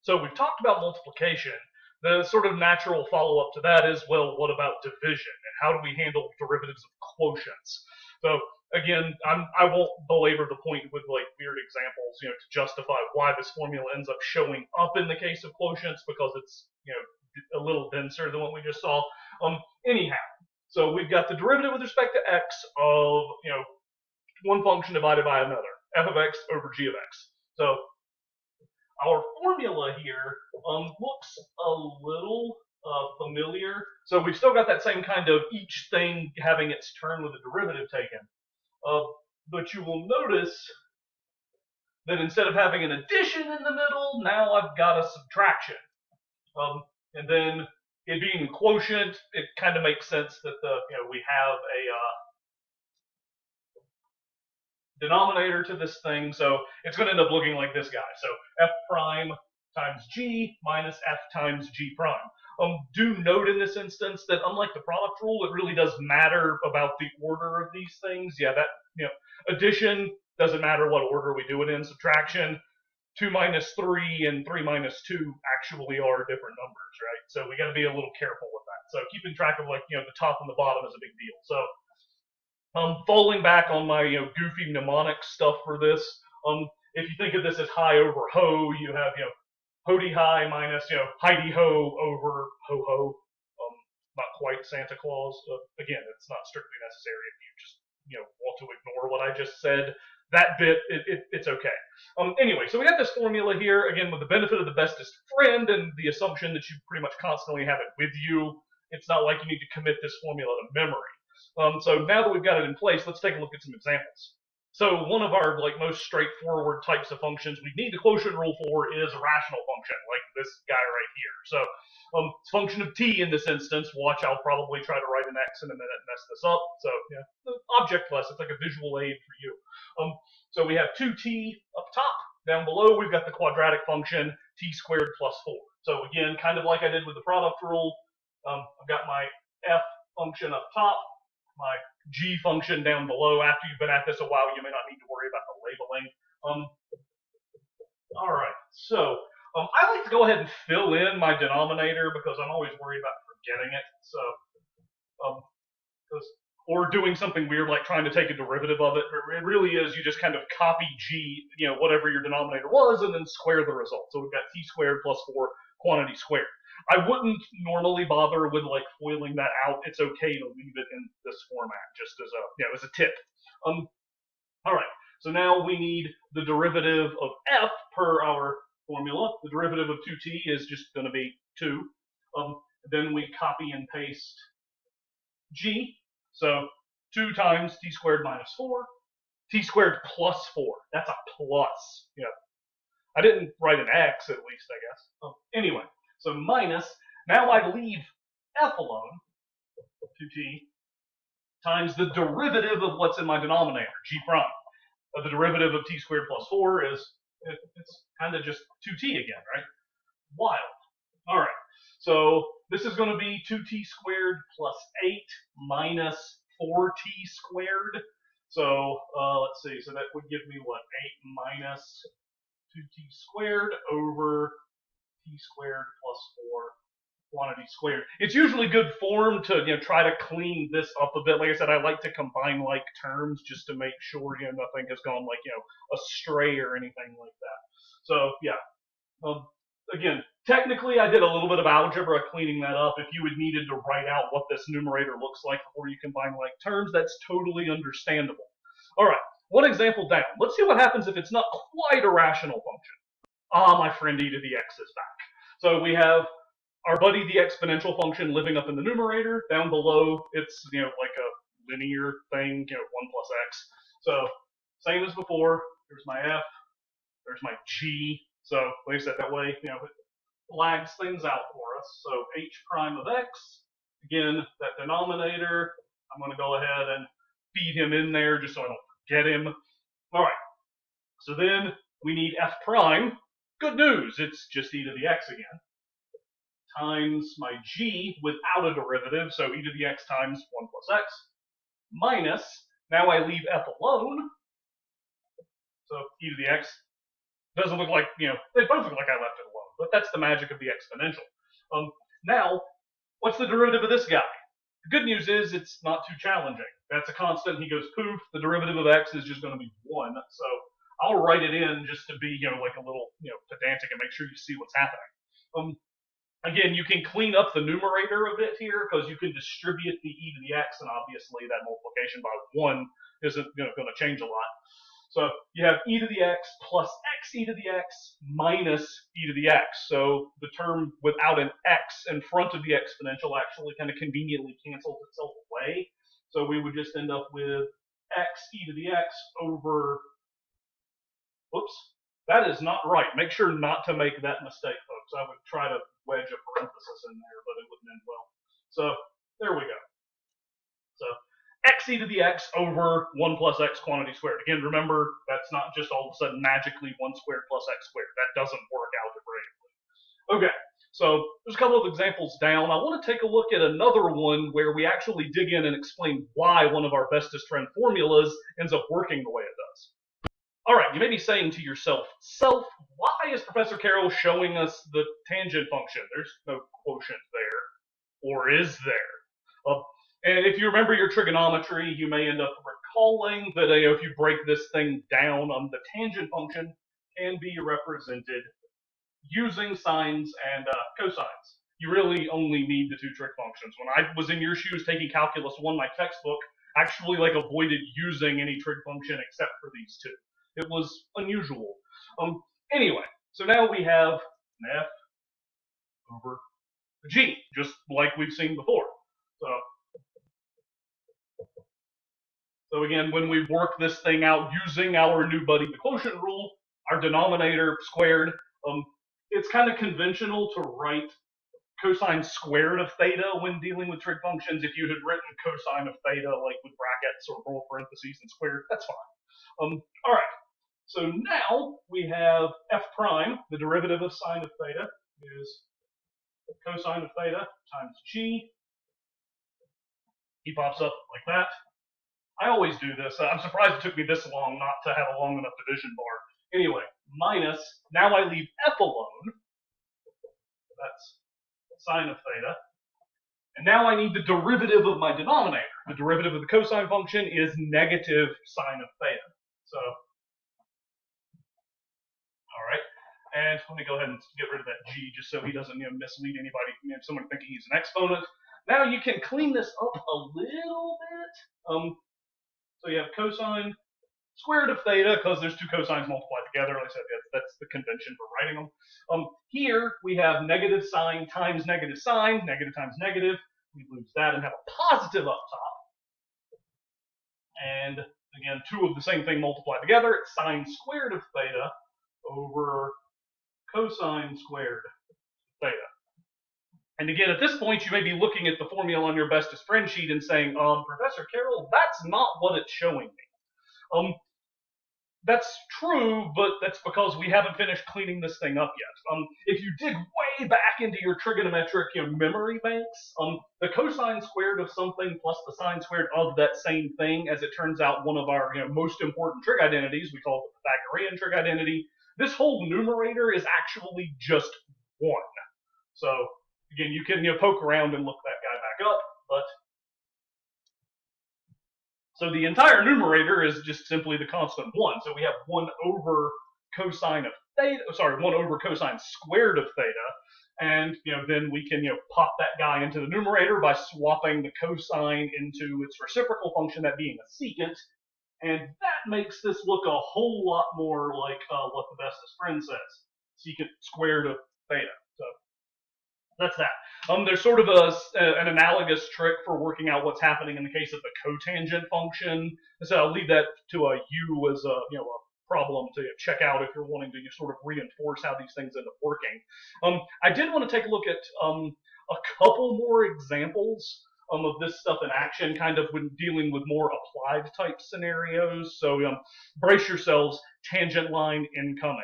So we've talked about multiplication. The sort of natural follow-up to that is, well, what about division? And how do we handle derivatives of quotients? So again, I won't belabor the point with like weird examples, to justify why this formula ends up showing up in the case of quotients, because it's, a little denser than what we just saw. Anyhow, so we've got the derivative with respect to x of, one function divided by another, f of x over g of x. So our formula here looks a little familiar. So we've still got that same kind of each thing having its turn with a derivative taken. But you will notice that instead of having an addition in the middle, now I've got a subtraction. And then it being a quotient, it kind of makes sense that we have a denominator to this thing, so it's going to end up looking like this guy. So f prime times g minus f times g prime. Do note in this instance that unlike the product rule, it really does matter about the order of these things. Yeah, that, addition doesn't matter what order we do it in. Subtraction, 2 minus 3 and 3 minus 2 actually are different numbers, right? So we got to be a little careful with that. So keeping track of the top and the bottom is a big deal. So falling back on my goofy mnemonic stuff for this, if you think of this as high over ho, you have Hody high minus Heidi ho over ho ho. Not quite Santa Claus. Again, it's not strictly necessary if you just want to ignore what I just said. That bit, it's okay. Anyway, so we got this formula here, again, with the benefit of the bestest friend and the assumption that you pretty much constantly have it with you. It's not like you need to commit this formula to memory. So now that we've got it in place, let's take a look at some examples. So one of our most straightforward types of functions we need the quotient rule for is a rational function, like this guy right here. So it's a function of t in this instance. Watch, I'll probably try to write an x in a minute and mess this up. So object-less, it's like a visual aid for you. So we have 2t up top. Down below, we've got the quadratic function t squared plus 4. So again, kind of like I did with the product rule, I've got my f function up top, my g function down below. After you've been at this a while, you may not need to worry about the labeling. All right, so I like to go ahead and fill in my denominator because I'm always worried about forgetting it. So, or doing something weird like trying to take a derivative of it. It really is, you just kind of copy g, whatever your denominator was, and then square the result. So we've got t squared plus 4 quantity squared. I wouldn't normally bother with foiling that out. It's okay to leave it in this format, just as a tip. All right. So now we need the derivative of f per our formula. The derivative of 2t is just going to be 2. Then we copy and paste g. So 2 times t squared minus 4. T squared plus 4. That's a plus. I didn't write an x at least, I guess. Anyway. So minus, now I leave f alone, 2t, times the derivative of what's in my denominator, g prime. The derivative of t squared plus 4 is, it's kind of just 2t again, right? Wild. All right, so this is going to be 2t squared plus 8 minus 4t squared. So let's see, so that would give me what, 8 minus 2t squared over t squared plus 4 quantity squared. It's usually good form to try to clean this up a bit. Like I said, I like to combine like terms just to make sure nothing has gone astray or anything like that. So yeah, again, technically I did a little bit of algebra cleaning that up. If you had needed to write out what this numerator looks like before you combine like terms, that's totally understandable. All right, one example down. Let's see what happens if it's not quite a rational function. My friend e to the x is back. So we have our buddy the exponential function living up in the numerator. Down below, it's like a linear thing, 1 plus x. So same as before. There's my f. There's my g. So like I said, that way it flags things out for us. So h prime of x. Again, that denominator, I'm going to go ahead and feed him in there just so I don't forget him. All right. So then we need f prime. Good news, it's just e to the x again, times my g without a derivative, so e to the x times 1 plus x, minus, now I leave f alone, so e to the x doesn't look like, they both look like I left it alone, but that's the magic of the exponential. Now, what's the derivative of this guy? The good news is it's not too challenging. That's a constant. He goes poof. The derivative of x is just going to be 1. So I'll write it in just to be, like a little, pedantic and make sure you see what's happening. Again, you can clean up the numerator a bit here because you can distribute the e to the x, and obviously that multiplication by 1 isn't going to change a lot. So you have e to the x plus x e to the x minus e to the x. So the term without an x in front of the exponential actually kind of conveniently cancels itself away. So we would just end up with x e to the x over, whoops, that is not right. Make sure not to make that mistake, folks. I would try to wedge a parenthesis in there, but it wouldn't end well. So there we go. So x e to the x over 1 plus x quantity squared. Again, remember, that's not just all of a sudden magically 1 squared plus x squared. That doesn't work algebraically. Okay, so there's a couple of examples down. I want to take a look at another one where we actually dig in and explain why one of our bestest friend formulas ends up working the way it does. All right, you may be saying to yourself, why is Professor Carroll showing us the tangent function? There's no quotient there, or is there? And if you remember your trigonometry, you may end up recalling that if you break this thing down, the tangent function can be represented using sines and cosines. You really only need the 2 trig functions. When I was in your shoes taking Calculus 1, my textbook actually avoided using any trig function except for these 2. It was unusual. Anyway, so now we have an f over a g, just like we've seen before. So again, when we work this thing out using our new buddy, the quotient rule, our denominator squared, it's kind of conventional to write cosine squared of theta when dealing with trig functions. If you had written cosine of theta with brackets or roll parentheses and squared, that's fine. All right. So now we have f prime, the derivative of sine of theta, is cosine of theta times g. He pops up like that. I always do this. I'm surprised it took me this long not to have a long enough division bar. Anyway, minus, now I leave f alone. That's sine of theta. And now I need the derivative of my denominator. The derivative of the cosine function is negative sine of theta. So, all right. And let me go ahead and get rid of that g just so he doesn't mislead anybody, someone thinking he's an exponent. Now you can clean this up a little bit. So you have cosine squared of theta, because there's 2 cosines multiplied together. Like I said, that's the convention for writing them. Here we have negative sine times negative sine, negative times negative. We lose that and have a positive up top. And again, 2 of the same thing multiplied together. It's sine squared of theta over cosine squared of theta. And again, at this point, you may be looking at the formula on your bestest friend sheet and saying, Professor Carroll, that's not what it's showing me. That's true, but that's because we haven't finished cleaning this thing up yet. If you dig way back into your trigonometric memory banks, the cosine squared of something plus the sine squared of that same thing, as it turns out, one of our most important trig identities, we call it the Pythagorean trig identity. This whole numerator is actually just 1. So again, you can poke around and look that guy back up, but so the entire numerator is just simply the constant 1. So we have 1 over cosine of theta, 1 over cosine squared of theta, and then we can pop that guy into the numerator by swapping the cosine into its reciprocal function, that being a secant, and that makes this look a whole lot more like what the bestest friend says, secant squared of theta. So that's that. There's sort of an analogous trick for working out what's happening in the case of the cotangent function. So I'll leave that to you as a problem to check out if you're wanting to sort of reinforce how these things end up working. I did want to take a look at a couple more examples of this stuff in action, kind of when dealing with more applied type scenarios. So brace yourselves, tangent line incoming.